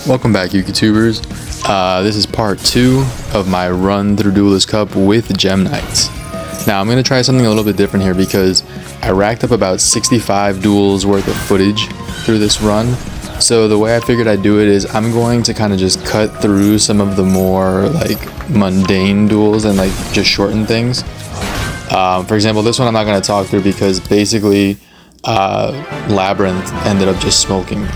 Welcome back, YouTubers. This is part 2 of my run through Duelist Cup with Gem Knights. Now I'm going to try something a little bit different here because I racked up about 65 duels worth of footage through this run. So the way I figured I'd do it is I'm going to kind of just cut through some of the more like mundane duels and like just shorten things. For example, this one I'm not going to talk through because basically Labrynth ended up just smoking.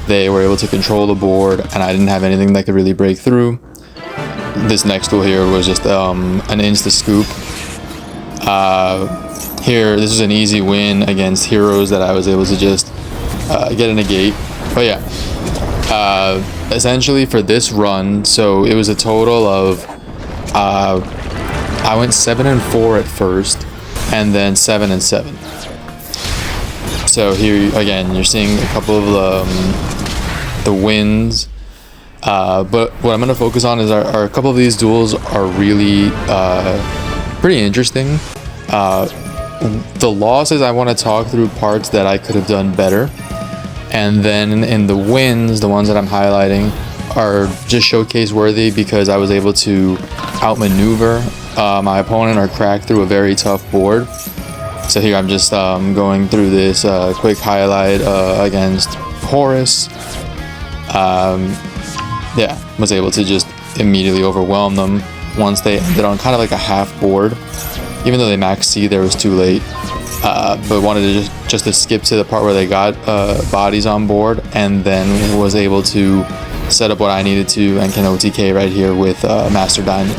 They were able to control the board and I didn't have anything that could really break through. This next duel here was just an insta scoop. Here, this was an easy win against heroes that I was able to just get a negate. But yeah, essentially for this run, so it was a total of I went 7-4 at first and then 7-7. So here again, you're seeing a couple of the wins, but what I'm going to focus on is are a couple of these duels are really pretty interesting. The losses, I want to talk through parts that I could have done better, and then in the wins, the ones that I'm highlighting are just showcase worthy because I was able to outmaneuver my opponent or crack through a very tough board. So here I'm just going through this quick highlight against Horus. Yeah, was able to just immediately overwhelm them once they ended on kind of like a half board. Even though they max C there, was too late. But wanted to just to skip to the part where they got bodies on board, and then was able to set up what I needed to and can OTK right here with Master Diamond.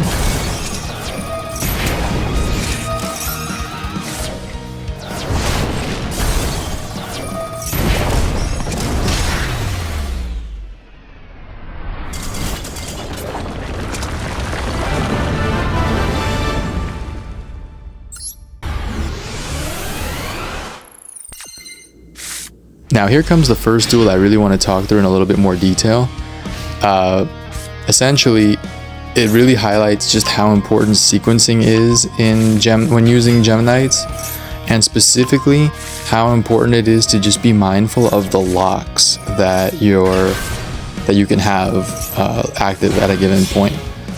Now here comes the first duel I really want to talk through in a little bit more detail. Essentially, it really highlights just how important sequencing is when using Gem Knights, and specifically how important it is to just be mindful of the locks that you can have active at a given point.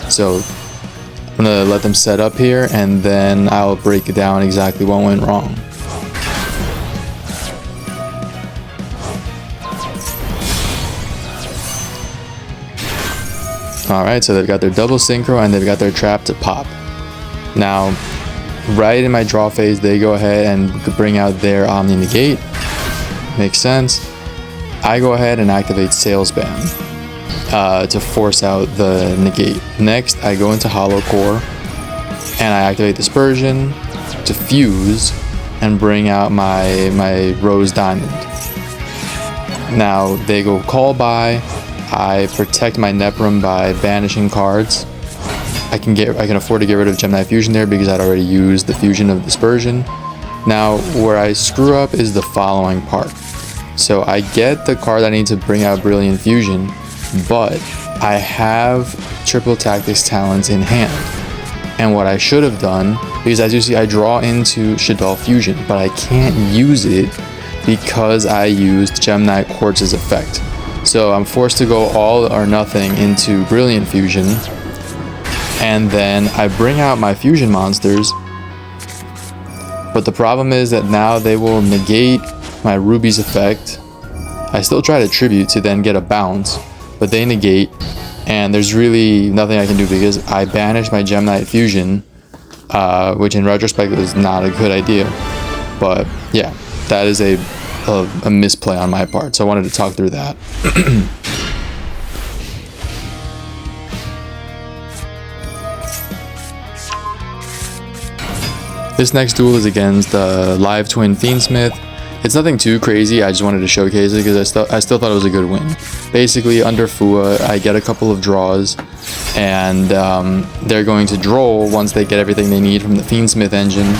So I'm gonna let them set up here, and then I'll break it down exactly what went wrong. Alright, so they've got their double synchro and they've got their trap to pop. Now, right in my draw phase, they go ahead and bring out their Omni Negate. Makes sense. I go ahead and activate Sail Spam to force out the negate. Next, I go into Hollow Core and I activate Dispersion to fuse and bring out my Rose Diamond. Now, they go Call By. I protect my Neprum by banishing cards. I can afford to get rid of Gem Knight Fusion there because I'd already used the Fusion of Dispersion. Now, where I screw up is the following part. So I get the card I need to bring out Brilliant Fusion, but I have Triple Tactics Talents in hand. And what I should have done, because as you see, I draw into Shaddoll Fusion, but I can't use it because I used Gem Knight Quartz's effect. So I'm forced to go all or nothing into Brilliant Fusion, and then I bring out my fusion monsters, but the problem is that now they will negate my Ruby's effect. I still try to tribute to then get a bounce, but they negate, and there's really nothing I can do because I banished my Gem Knight Fusion, which in retrospect was not a good idea. But yeah, that is a misplay on my part, so I wanted to talk through that. This next duel is against Live Twin Fiendsmith. It's nothing too crazy, I just wanted to showcase it because I still thought it was a good win. Basically, under Fua, I get a couple of draws, and they're going to draw once they get everything they need from the Fiendsmith engine.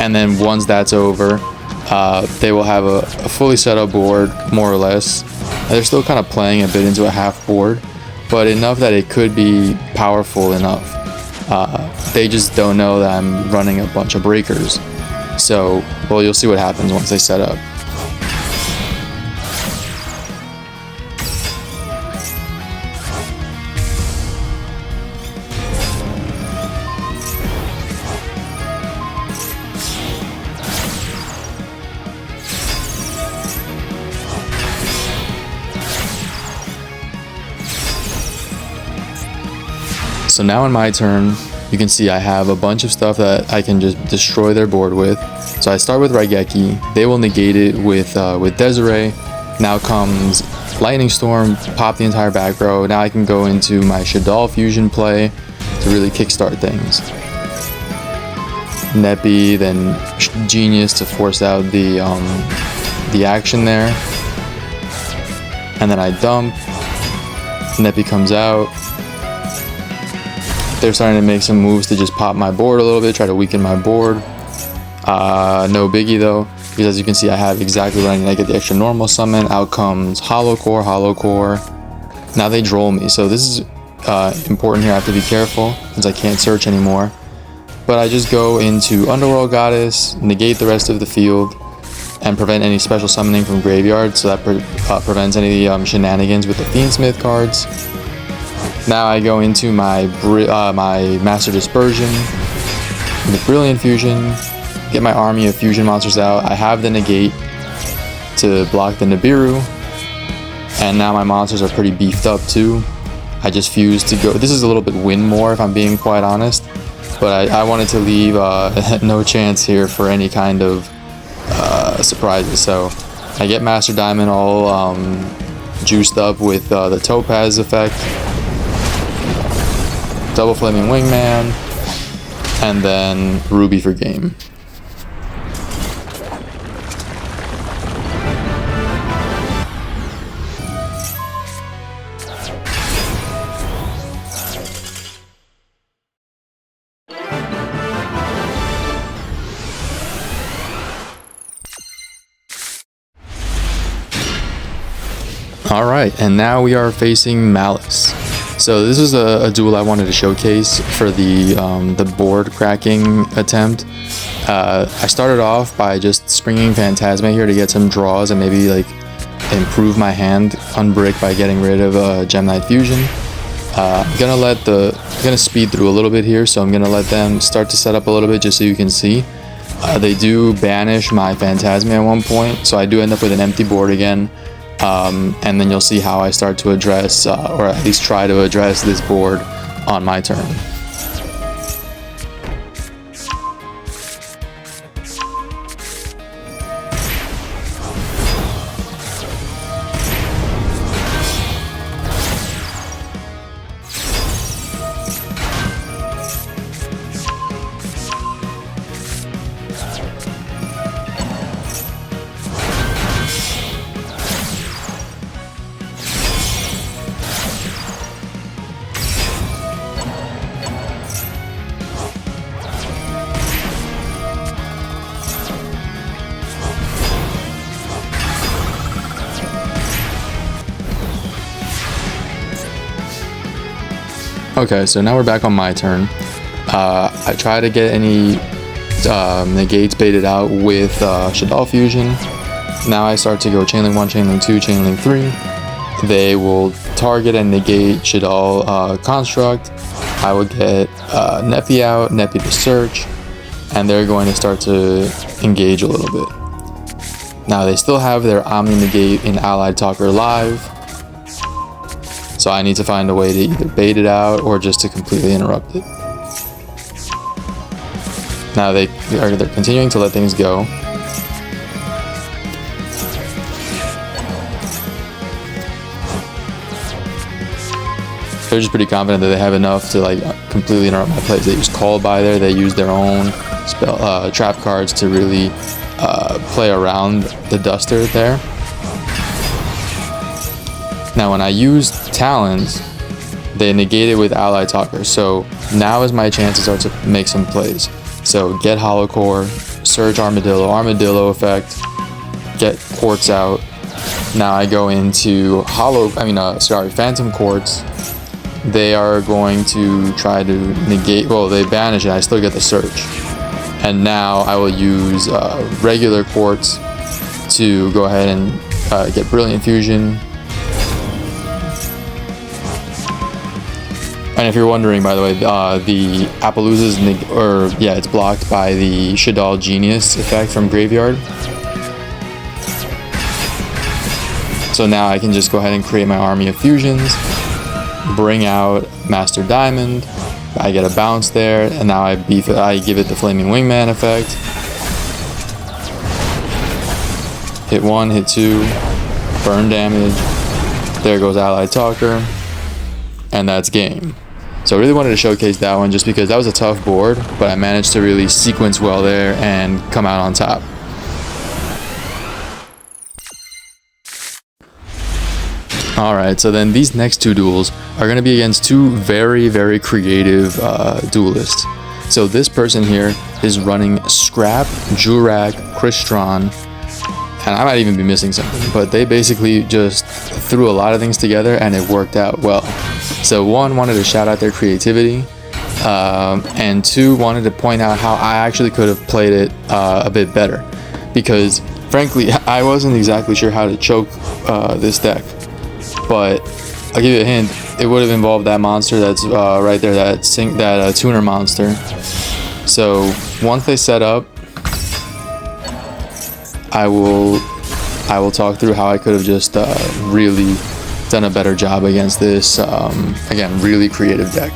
And then once that's over, they will have a fully set up board, more or less. They're still kind of playing a bit into a half board, but enough that it could be powerful enough. They just don't know that I'm running a bunch of breakers. So, well, you'll see what happens once they set up. so now in my turn, you can see I have a bunch of stuff that I can just destroy their board with. So I start with Raigeki. They will negate it with Desiree. Now comes Lightning Storm, pop the entire back row. Now I can go into my Shaddoll fusion play to really kickstart things. Neppy, then Genius to force out the action there. And then I dump. Neppy comes out. They're starting to make some moves to just pop my board a little bit, try to weaken my board. No biggie though, because as you can see, I have exactly what I need. I get the extra normal summon. Out comes Hollow Core. Now they droll me, so this is important here. I have to be careful since I can't search anymore. But I just go into Underworld Goddess, negate the rest of the field, and prevent any special summoning from graveyard, so that prevents any shenanigans with the Fiendsmith cards. Now I go into my Master Dispersion with Brilliant Fusion, get my army of fusion monsters out. I have the negate to block the Nibiru, and now my monsters are pretty beefed up too. I just fuse to go. This is a little bit win more if I'm being quite honest, but I wanted to leave no chance here for any kind of surprises. So I get Master Diamond all juiced up with the Topaz effect, double Flaming Wingman, and then Ruby for game. Alright, and now we are facing Maliss. So this is a duel I wanted to showcase for the board cracking attempt. I started off by just springing Phantasma here to get some draws and maybe like improve my hand, unbrick by getting rid of Gem Knight Fusion. I'm gonna speed through a little bit here, so I'm gonna let them start to set up a little bit just so you can see. They do banish my Phantasma at one point, so I do end up with an empty board again. And then you'll see how I start to address, or at least try to address this board on my turn. Okay, so now we're back on my turn. I try to get any negates baited out with Shaddoll Fusion. Now I start to go Chainlink 1, Chainlink 2, Chainlink 3. They will target and negate Shaddoll Construct. I will get Neppy out, Neppy to search, and they're going to start to engage a little bit. Now they still have their Omni Negate in Allied Talker live. So I need to find a way to either bait it out or just to completely interrupt it. Now they're continuing to let things go. They're just pretty confident that they have enough to like completely interrupt my plays. They use Call By there. They use their own spell trap cards to really play around the Duster there. Now when I use Talons, they negate it with Ally Talker, so now is my chance to start to make some plays. So get Hollow Core, Surge Armadillo effect, get Quartz out. Now I go into Phantom Quartz. They are going to try to negate, well they banish it, I still get the Surge. And now I will use regular Quartz to go ahead and get Brilliant Fusion. And if you're wondering, by the way, the Appaloosa's it's blocked by the Shaddoll Genius effect from Graveyard. So now I can just go ahead and create my army of fusions. bring out Master Diamond. I get a bounce there, and now I give it the Flaming Wingman effect. Hit 1, hit 2, burn damage. There goes Allied Talker, and that's game. So I really wanted to showcase that one just because that was a tough board, but I managed to really sequence well there and come out on top. Alright, so then these next two duels are going to be against two very, very creative duelists. So this person here is running Scrap, Jurrac, Crystron, and I might even be missing something, but they basically just threw a lot of things together and it worked out well. So one, wanted to shout out their creativity, and two, wanted to point out how I actually could have played it a bit better, because frankly I wasn't exactly sure how to choke this deck, but I'll give you a hint. It would have involved that monster that's right there, that tuner monster. So once they set up, I will talk through how I could have just really done a better job against this, again, really creative deck.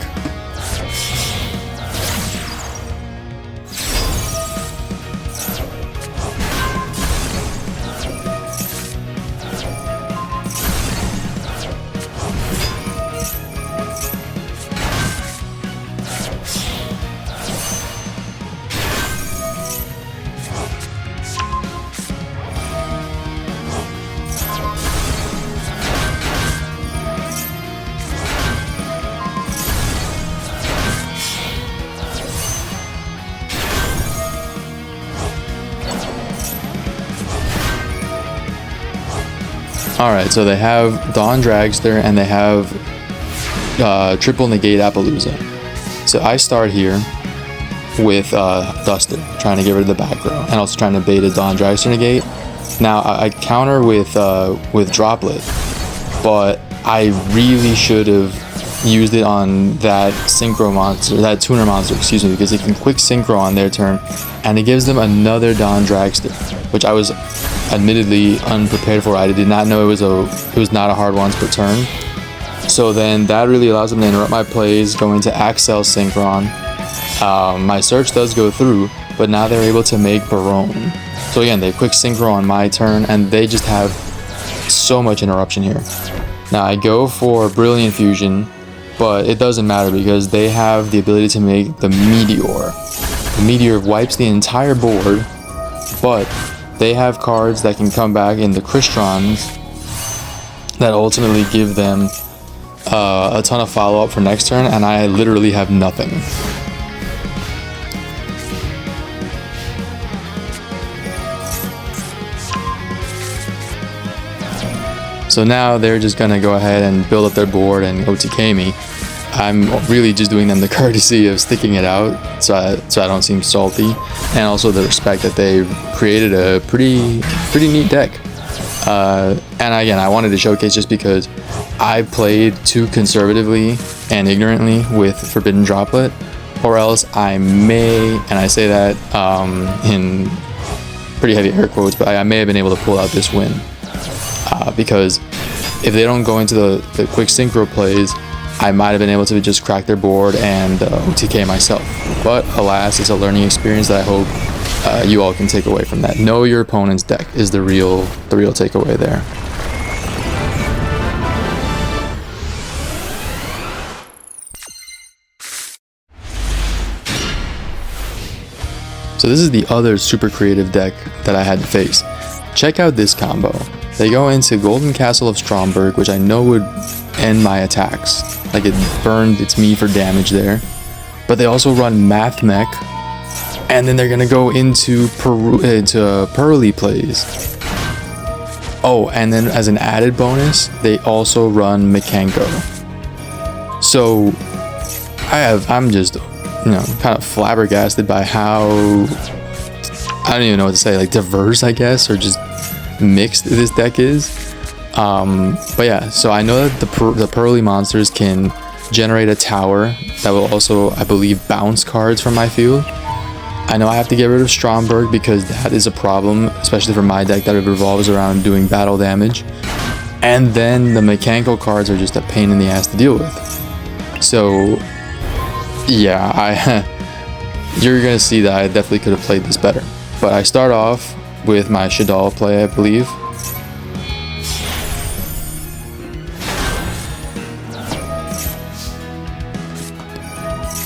Alright, so they have Dawn Dragster and they have Triple Negate Appaloosa. So I start here with Duster, trying to get rid of the back row, and also trying to bait a Dawn Dragster Negate. Now I counter with Droplet, but I really should have used it on that Synchro monster, that tuner monster, excuse me, because it can quick Synchro on their turn, and it gives them another Dawn Dragster, which I was admittedly unprepared for. I did not know it was not a hard once per turn. So then that really allows them to interrupt my plays, go into Axel Synchron. My search does go through, but now they're able to make Barone. So again, they quick Synchro on my turn, and they just have so much interruption here. Now I go for Brilliant Fusion, but it doesn't matter because they have the ability to make the Meteor. The Meteor wipes the entire board, but they have cards that can come back in the Crystrons that ultimately give them a ton of follow-up for next turn, and I literally have nothing. So now they're just gonna go ahead and build up their board and OTK me. I'm really just doing them the courtesy of sticking it out so I don't seem salty, and also the respect that they created a pretty neat deck. And again, I wanted to showcase just because I played too conservatively and ignorantly with Forbidden Droplet, or else I may, and I say that in pretty heavy air quotes, but I may have been able to pull out this win. Because if they don't go into the quick synchro plays, I might have been able to just crack their board and OTK myself. But alas, it's a learning experience that I hope you all can take away from that. Know your opponent's deck is the real takeaway there. So this is the other super creative deck that I had to face. Check out this combo. They go into Golden Castle of Stromberg, which I know would end my attacks. Like it burned its me for damage there. But they also run Mathmech, and then they're gonna go into Purrely plays. Oh, and then as an added bonus, they also run Mikanko. So I'm just, kind of flabbergasted by how, I don't even know what to say, like diverse, I guess, or just mixed this deck is. But yeah, so I know that the Purrely monsters can generate a tower that will also, I believe, bounce cards from my field. I know I have to get rid of Stromberg because that is a problem, especially for my deck that revolves around doing battle damage. And then the Mikanko cards are just a pain in the ass to deal with. So yeah, you're gonna see that I definitely could have played this better. But I start off with my Shaddoll play, I believe.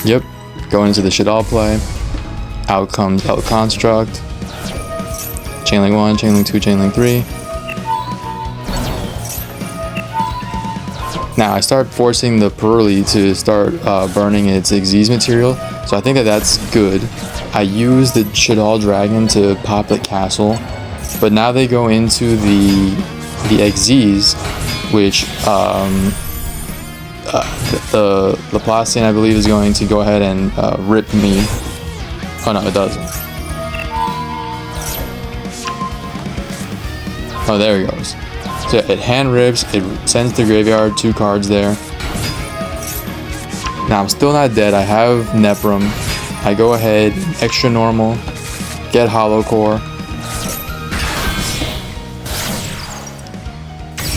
Yep, going into the Shaddoll play. Out comes L Construct. Chainlink 1, Chainlink 2, Chainlink 3. Now I start forcing the Purrely to start burning its Xyz material, so I think that that's good. I use the Shaddoll Dragon to pop the castle, but now they go into the Xyz, which the Laplacian, I believe, is going to go ahead and rip me. Oh no, it doesn't. Oh, there it goes. So it hand rips, it sends to the graveyard 2 cards there. Now I'm still not dead, I have Neprum. I go ahead, extra normal, get Hollow Core.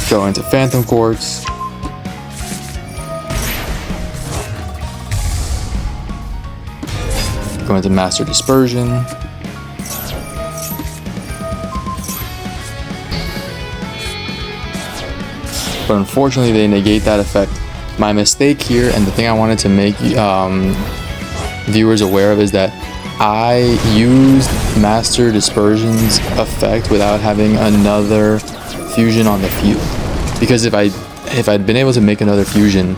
Go into Phantom Quartz. Go into Master Dispersion. But unfortunately they negate that effect. My mistake here, and the thing I wanted to make viewers aware of, is that I used Master Dispersion's effect without having another fusion on the field. Because if I'd been able to make another fusion,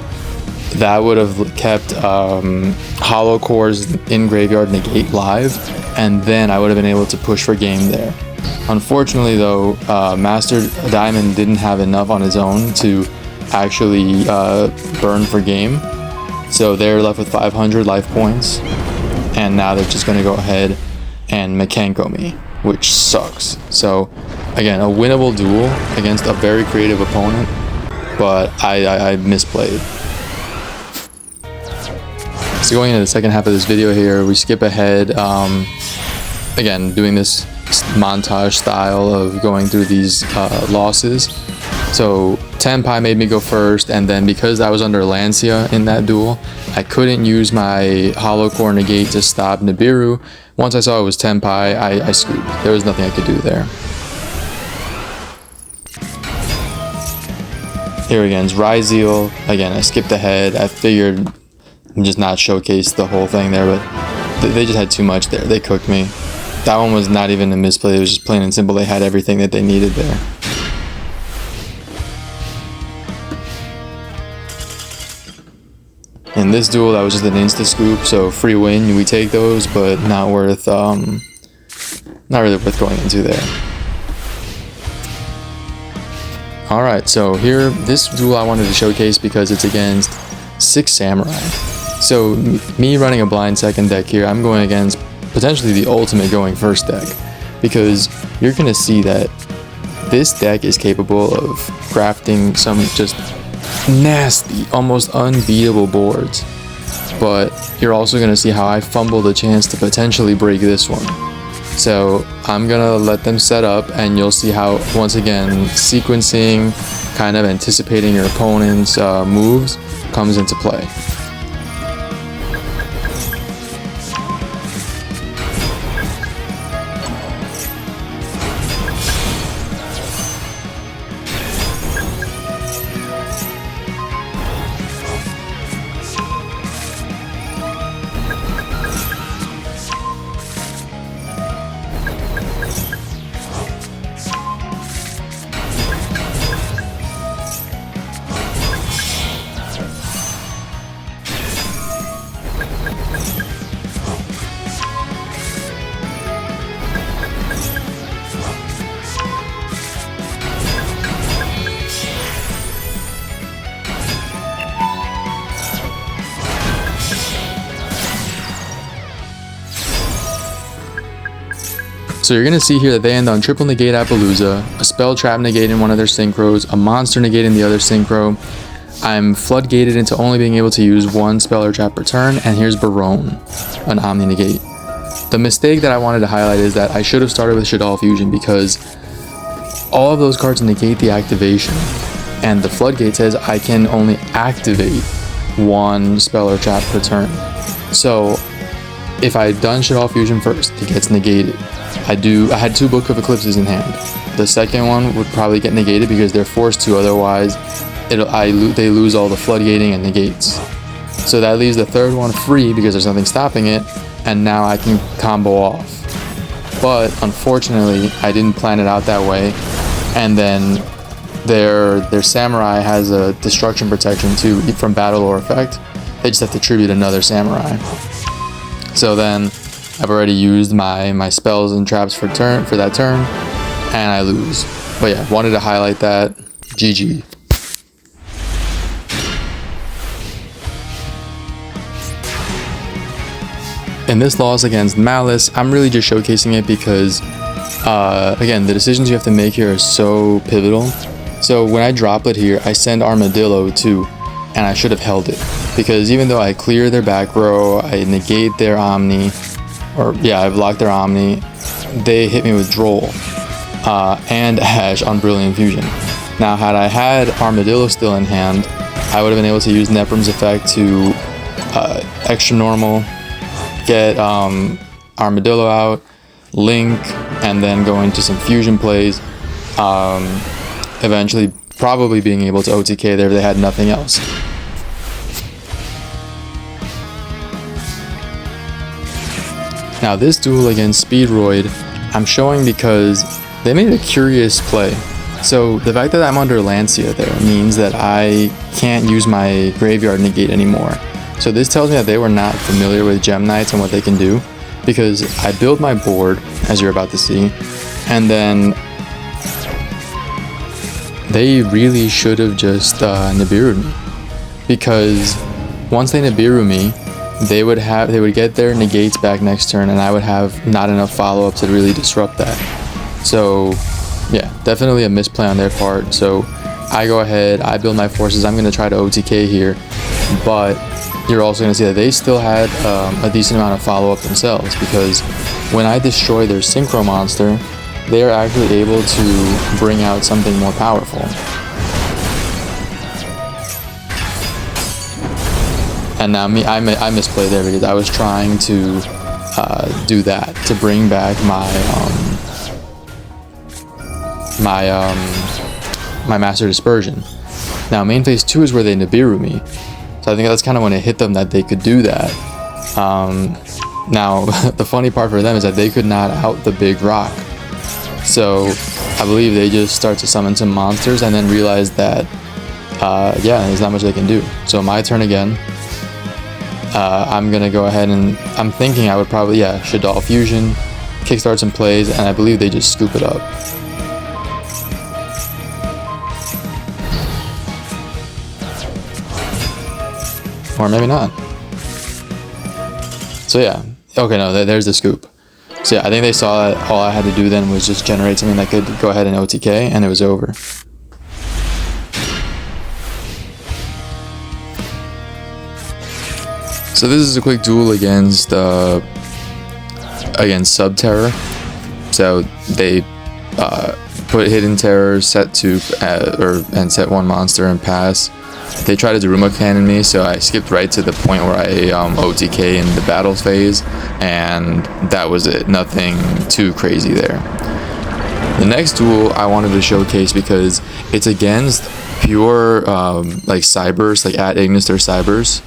that would have kept Hollow Cores in graveyard negate live, and then I would have been able to push for game there. Unfortunately though, Master Diamond didn't have enough on his own to actually burn for game, so they're left with 500 life points, and now they're just going to go ahead and Mikanko me, which sucks. So again, a winnable duel against a very creative opponent, but I misplayed. So going into the second half of this video here, we skip ahead, again doing this montage style of going through these losses. So Tenpai made me go first, and then because I was under Lancia in that duel, I couldn't use my Hollow Core negate to stop Nibiru. Once I saw it was Tenpai, I scooped. There was nothing I could do there. Here again is Ryzeal. Again, I skipped ahead. I figured just not showcase the whole thing there, but they just had too much there. They cooked me. That one was not even a misplay, it was just plain and simple. They had everything that they needed there. In this duel, that was just an insta scoop, so free win, we take those, but not worth, not really worth going into there. Alright, so here, this duel I wanted to showcase because it's against 6 Samurai. So me running a blind second deck here, I'm going against potentially the ultimate going first deck, because you're going to see that this deck is capable of crafting some just nasty, almost unbeatable boards. But you're also going to see how I fumbled a chance to potentially break this one. So I'm going to let them set up, and you'll see how, once again, sequencing, kind of anticipating your opponent's moves comes into play. So you're going to see here that they end on triple negate Appaloosa, a spell trap negate in one of their synchros, a monster negate in the other synchro. I'm floodgated into only being able to use one spell or trap per turn, and here's Barone, an Omni negate. The mistake that I wanted to highlight is that I should have started with Shaddoll Fusion, because all of those cards negate the activation, and the floodgate says I can only activate one spell or trap per turn. So if I had done Shaddoll Fusion first, it gets negated. I had 2 Book of Eclipses in hand. The second one would probably get negated because they're forced to, otherwise they lose all the floodgating and negates. So that leaves the third one free because there's nothing stopping it, and now I can combo off. But unfortunately, I didn't plan it out that way, and then their Samurai has a destruction protection too from battle or effect. They just have to tribute another Samurai. So then I've already used my spells and traps for that turn, and I lose. But yeah, wanted to highlight that. GG. In this loss against Maliss, I'm really just showcasing it because, again, the decisions you have to make here are so pivotal. So when I droplet here, I send Armadillo too, and I should have held it. Because even though I clear their back row, I negate their Omni, I block their Omni, they hit me with Droll and Ash on Brilliant Fusion. Now, had I had Armadillo still in hand, I would have been able to use Neprum's effect to extra normal, get Armadillo out, Link, and then go into some fusion plays. Eventually, probably being able to OTK there if they had nothing else. Now, this duel against Speedroid, I'm showing because they made a curious play. So the fact that I'm under Lancia there means that I can't use my graveyard negate anymore. So this tells me that they were not familiar with Gem Knights and what they can do, because I build my board, as you're about to see, and then they really should have just Nibiru'd me, because once they Nibiru me, they would get their negates back next turn, and I would have not enough follow-up to really disrupt that. So yeah, definitely a misplay on their part. So I go ahead, I build my forces, I'm going to try to OTK here, but you're also going to see that they still had a decent amount of follow-up themselves, because when I destroy their Synchro monster, they are actually able to bring out something more powerful. And now I misplayed there because I was trying to do that, to bring back my Master Dispersion. Now main phase 2 is where they Nibiru me. So I think that's kind of when it hit them that they could do that. Now, the funny part for them is that they could not out the big rock. So I believe they just start to summon some monsters and then realize that, yeah, there's not much they can do. So my turn again. I'm going to go ahead and I'm thinking I would probably, Shaddoll Fusion, kickstart some plays, and I believe they just scoop it up. Or maybe not. So yeah, okay, no, there's the scoop. So yeah, I think they saw that all I had to do then was just generate something that could go ahead and OTK, and it was over. So this is a quick duel against Subterror. So they put Hidden Terror, set 2, and set 1 monster and pass. They tried to Daruma Cannon me, so I skipped right to the point where I OTK in the battle phase, and that was it. Nothing too crazy there. The next duel I wanted to showcase because it's against pure like Cyberse, like at Ignis or Cyberse.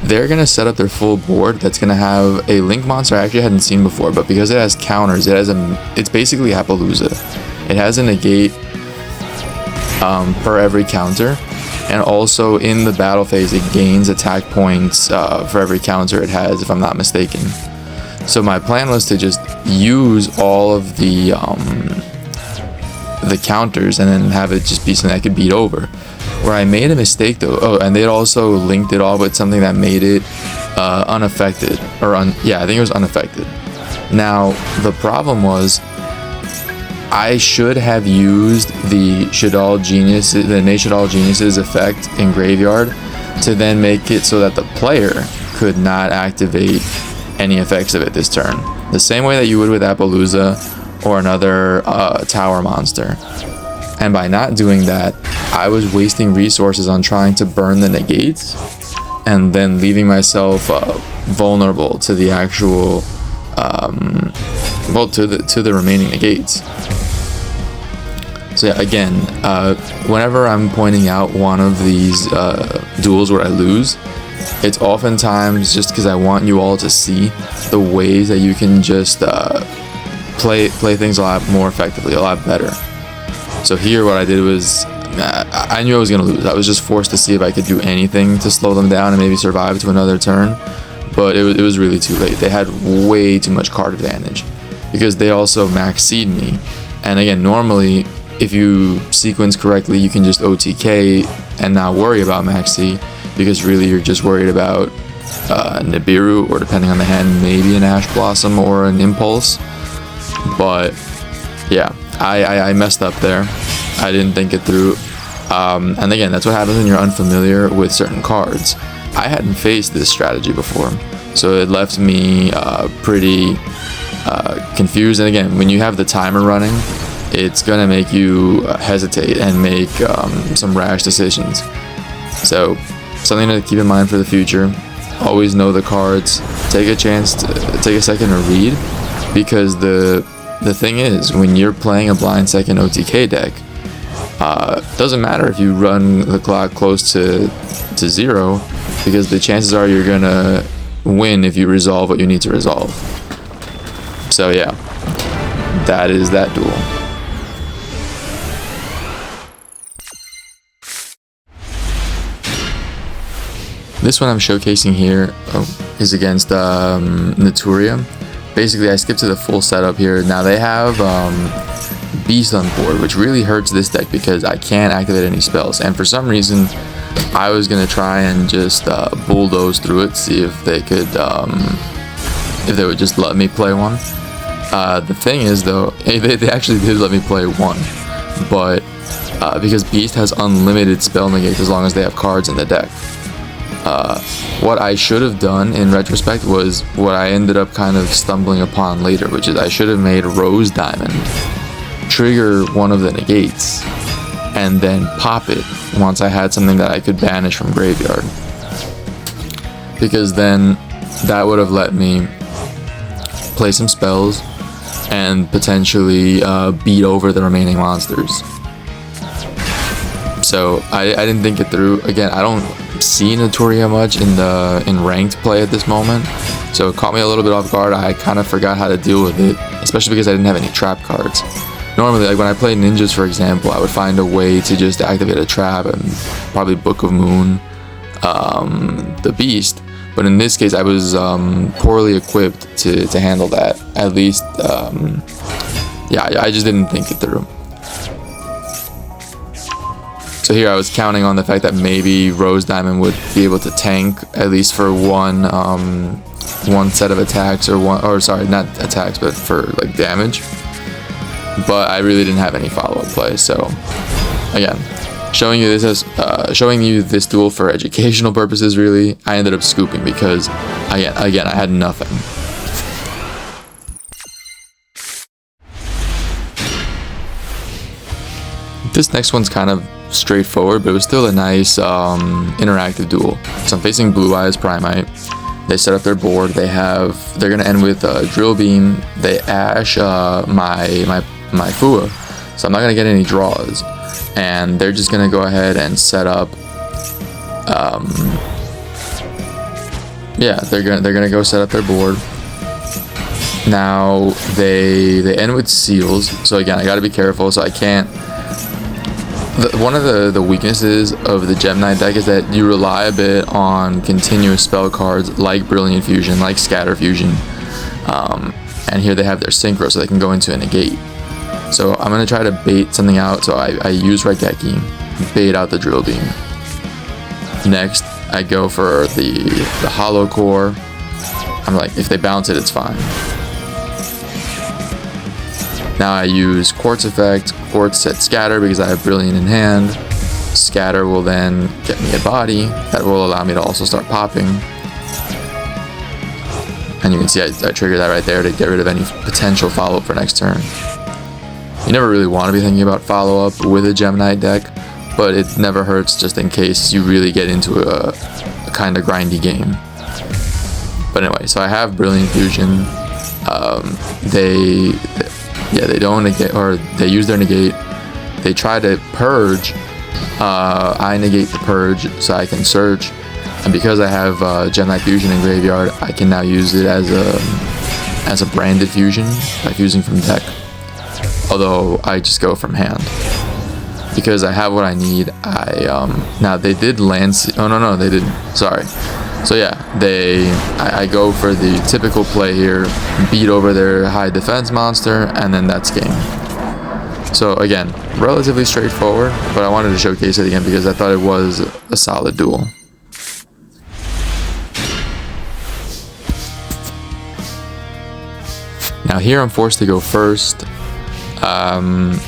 They're gonna set up their full board that's gonna have a Link monster I actually hadn't seen before, but because it has counters, it's basically Appaloosa. It has a negate per every counter. And also in the battle phase, it gains attack points for every counter it has, if I'm not mistaken. So my plan was to just use all of the counters and then have it just be something I could beat over. Where I made a mistake though, and they also linked it all with something that made it unaffected, I think it was unaffected. Now the problem was, I should have used the Shaddoll Genius's effect in Graveyard to then make it so that the player could not activate any effects of it this turn. The same way that you would with Appaloosa or another tower monster. And by not doing that, I was wasting resources on trying to burn the negates and then leaving myself vulnerable to the actual well, to the remaining negates. So yeah, again, whenever I'm pointing out one of these duels where I lose, it's oftentimes just because I want you all to see the ways that you can just play things a lot more effectively, a lot better. So here what I did was, I knew I was going to lose. I was just forced to see if I could do anything to slow them down and maybe survive to another turn. But it was really too late. They had way too much card advantage because they also max-seed me. And again, normally, if you sequence correctly, you can just OTK and not worry about max-seed, because really you're just worried about Nibiru, or depending on the hand, maybe an Ash Blossom or an Impulse. But yeah, I messed up there. I didn't think it through. And again, that's what happens when you're unfamiliar with certain cards. I hadn't faced this strategy before, so it left me pretty confused. And again, when you have the timer running, it's gonna make you hesitate and make some rash decisions. So something to keep in mind for the future. Always know the cards. Take a chance to take a second to read, because the thing is, when you're playing a blind second OTK deck, doesn't matter if you run the clock close to 0, because the chances are you're gonna win if you resolve what you need to resolve. So yeah, that is that duel. This one I'm showcasing here is against Naturia. Basically, I skipped to the full setup here. Now they have Beast on board, which really hurts this deck because I can't activate any spells. And for some reason, I was gonna try and just bulldoze through it, see if they could, if they would just let me play one. The thing is, though, they actually did let me play one, but because Beast has unlimited spell negates as long as they have cards in the deck. What I should have done in retrospect was what I ended up kind of stumbling upon later, which is I should have made Rose Diamond trigger one of the negates and then pop it once I had something that I could banish from graveyard, because then that would have let me play some spells and potentially beat over the remaining monsters. So I didn't think it through. Again, I don't see Naturia much in ranked play at this moment, so it caught me a little bit off guard. I kind of forgot how to deal with it, especially because I didn't have any trap cards. Normally, like when I play ninjas, for example, I would find a way to just activate a trap and probably Book of Moon the Beast. But in this case, I was poorly equipped to handle that. At least, yeah, I just didn't think it through. So here I was counting on the fact that maybe Rose Diamond would be able to tank at least for one set of attacks, or sorry, not attacks, but for like damage. But I really didn't have any follow-up play. So again, showing you this duel for educational purposes. Really, I ended up scooping because again I had nothing. This next one's kind of straightforward, but it was still a nice interactive duel. So I'm facing Blue Eyes Primite. They set up their board. They're gonna end with Drill Beam. They Ash my Fua, so I'm not gonna get any draws, and they're just gonna go ahead and set up. Yeah, they're gonna go set up their board. Now they end with Seals. So again, I gotta be careful. So I can't. One of the weaknesses of the Gem Knight deck is that you rely a bit on continuous spell cards like Brilliant Fusion, like Scatter Fusion, and here they have their Synchro, so they can go into a negate. So I'm going to try to bait something out, so I use Raigeki, bait out the Drill Beam. Next, I go for the Hollow Core. I'm like, if they bounce it, it's fine. Now I use Quartz Effect. Quartz set Scatter because I have Brilliant in hand. Scatter will then get me a body that will allow me to also start popping. And you can see I trigger that right there to get rid of any potential follow-up for next turn. You never really want to be thinking about follow-up with a Gemini deck, but it never hurts just in case you really get into a kind of grindy game. But anyway, so I have Brilliant Fusion. They don't negate, or they use their negate. They try to purge. I negate the purge so I can search, and because I have Gemini Fusion in graveyard, I can now use it as a branded fusion by fusing from deck. Although I just go from hand because I have what I need. Now they did land. Oh no, they didn't. Sorry. So yeah, I go for the typical play here, beat over their high defense monster, and then that's game. So again, relatively straightforward, but I wanted to showcase it again because I thought it was a solid duel. Now here I'm forced to go first. I'm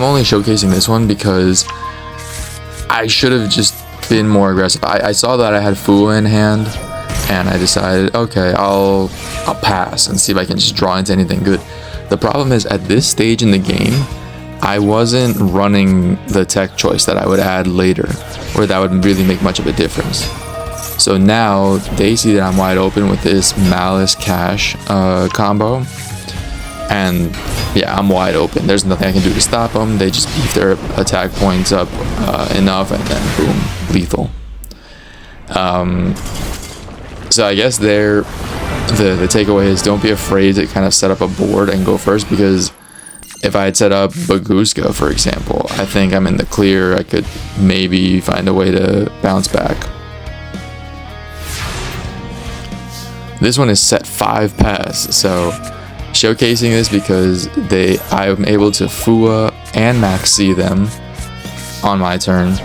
only showcasing this one because I should have just been more aggressive. I saw that I had Fua in hand, and I decided, okay, I'll pass and see if I can just draw into anything good. The problem is, at this stage in the game, I wasn't running the tech choice that I would add later, where that would really make much of a difference. So now they see that I'm wide open with this Maliss Cash combo, and yeah, I'm wide open. There's nothing I can do to stop them. They just beef their attack points up enough, and then boom, lethal. So I guess the takeaway is, don't be afraid to kind of set up a board and go first, because if I had set up Baguska, for example, I think I'm in the clear. I could maybe find a way to bounce back. This one is set 5 pass, so showcasing this because I'm able to Fua and Max C them on my turn,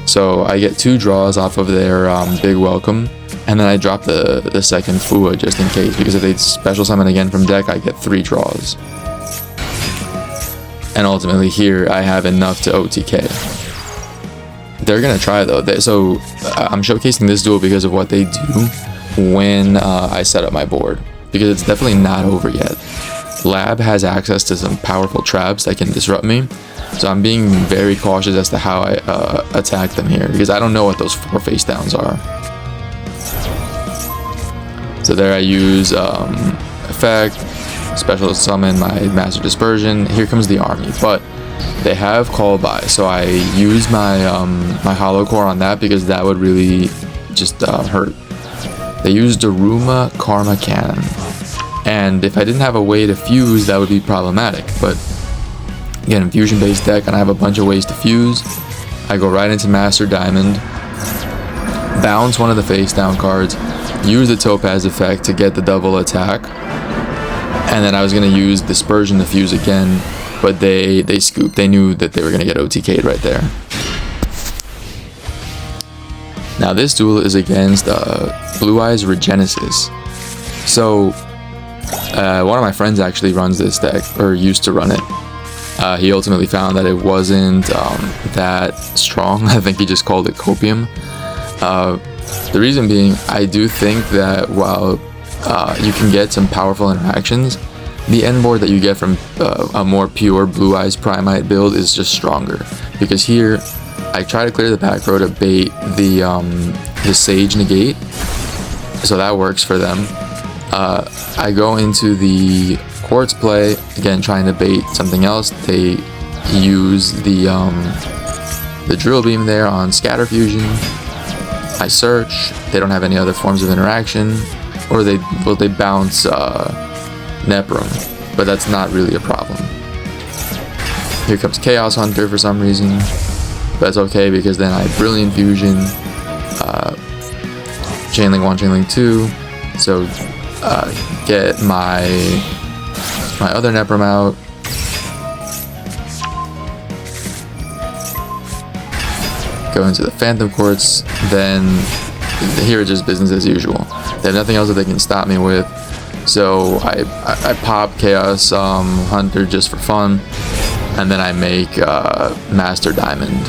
so I get 2 draws off of their big welcome, and then I drop the second Fua just in case, because if they special summon again from deck, I get 3 draws. And ultimately here I have enough to OTK. They're gonna try though, so I'm showcasing this duel because of what they do when I set up my board, because it's definitely not over yet. Lab has access to some powerful traps that can disrupt me, so I'm being very cautious as to how I attack them here, because I don't know what those 4 face downs are. So there I use effect, special summon my Master Dispersion. Here comes the army, but they have call by, so I use my my Hollow Core on that, because that would really just hurt. They use Daruma Karma Cannon, and if I didn't have a way to fuse, that would be problematic. But again, fusion based deck, and I have a bunch of ways to fuse. I go right into Master Diamond, bounce one of the face down cards, use the Topaz effect to get the double attack, and then I was going to use Dispersion to fuse again, but they scooped. They knew that they were going to get OTK'd right there. Now this duel is against Blue Eyes Regenesis. So one of my friends actually runs this deck, or used to run it. He ultimately found that it wasn't that strong. I think he just called it copium. The reason being, I do think that while you can get some powerful interactions, the end board that you get from a more pure Blue Eyes Primite build is just stronger. Because here, I try to clear the back row to bait the Sage negate, so that works for them. I go into the Quartz play, again trying to bait something else. They use the Drill Beam there on Scatter Fusion. I search, they don't have any other forms of interaction, or they bounce Neprum, but that's not really a problem. Here comes Chaos Hunter for some reason. That's okay, because then I Brilliant Fusion, Chainlink 1, Chainlink 2, so get my other Neprum out, go into the Phantom Quartz, then here it's just business as usual. They have nothing else that they can stop me with, so I pop Chaos Hunter just for fun, and then I make Master Diamond.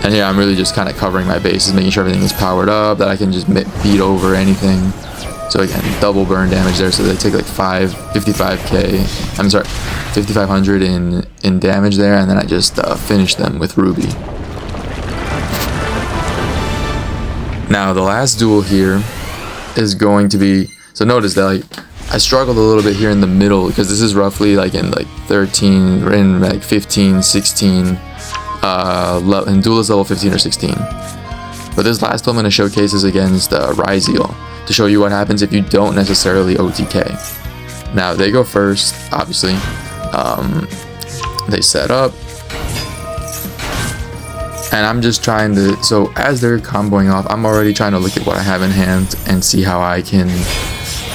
And here I'm really just kind of covering my bases, making sure everything is powered up, that I can just beat over anything. So again, double burn damage there, so they take like 55k, I'm sorry, 5500 in damage there, and then I just finish them with Ruby. Now the last duel here is going to be, so notice that like I struggled a little bit here in the middle, because this is roughly like in like 13, or in like 15, 16, in Duelist level 15 or 16. But this last duel I'm going to showcase is against Ryzeal, to show you what happens if you don't necessarily OTK. Now they go first, obviously. They set up, and I'm just trying to, so as they're comboing off, I'm already trying to look at what I have in hand and see how I can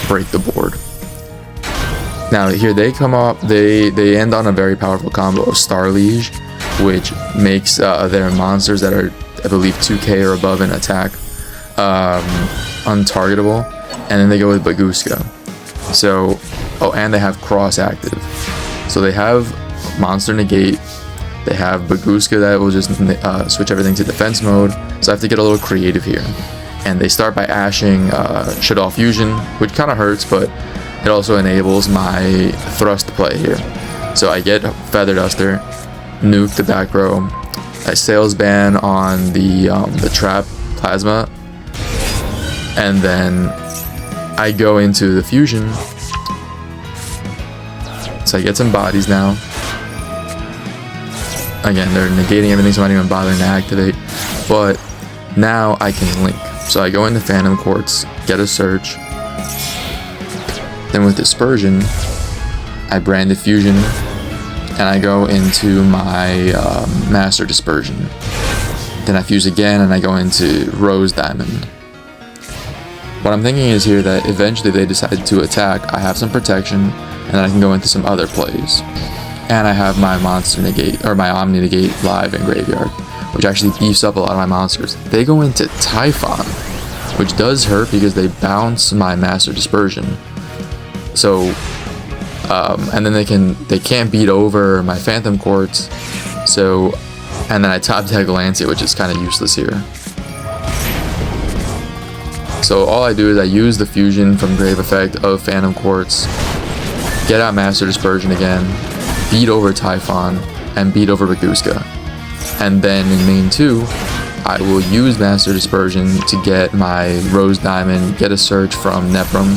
break the board. Now here they come up, they end on a very powerful combo of Star Liege, which makes their monsters that are, I believe, 2k or above in attack untargetable, and then they go with Baguska. So, oh, and they have cross active, so they have monster negate, they have Baguska that will just switch everything to defense mode, so I have to get a little creative here. And they start by ashing Shadow Fusion, which kind of hurts, but it also enables my thrust play here. So I get Feather Duster, nuke the back row, I Sales Ban on the Trap Plasma, and then I go into the Fusion. So I get some bodies now. Again, they're negating everything, so I'm not even bothering to activate. But now I can link. So I go into Phantom Quartz, get a search. Then with Dispersion, I brand the Fusion, and I go into my Master Dispersion. Then I fuse again, and I go into Rose Diamond. What I'm thinking is here that eventually they decide to attack, I have some protection, and then I can go into some other plays. And I have my Monster Negate, or my Omni Negate live in Graveyard, which actually beefs up a lot of my monsters. They go into Typhon, which does hurt because they bounce my Master Dispersion. So, and then they can't beat over my Phantom Quartz. So, and then I top deck Lancia, which is kind of useless here. So all I do is I use the fusion from Grave Effect of Phantom Quartz, get out Master Dispersion again, beat over Typhon, and beat over Baguska. And then in main 2, I will use Master Dispersion to get my Rose Diamond, get a search from Neprum.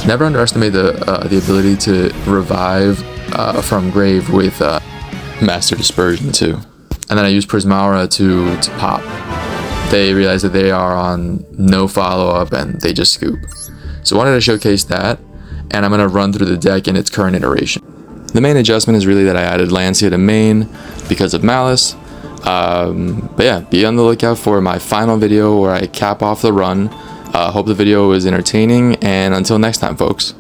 Never underestimate the ability to revive from Grave with Master Dispersion too. And then I use Prismara to pop. They realize that they are on no follow-up and they just scoop. So I wanted to showcase that, and I'm going to run through the deck in its current iteration. The main adjustment is really that I added Lancia to main because of Maliss. But yeah, be on the lookout for my final video where I cap off the run. Hope the video was entertaining, and until next time, folks.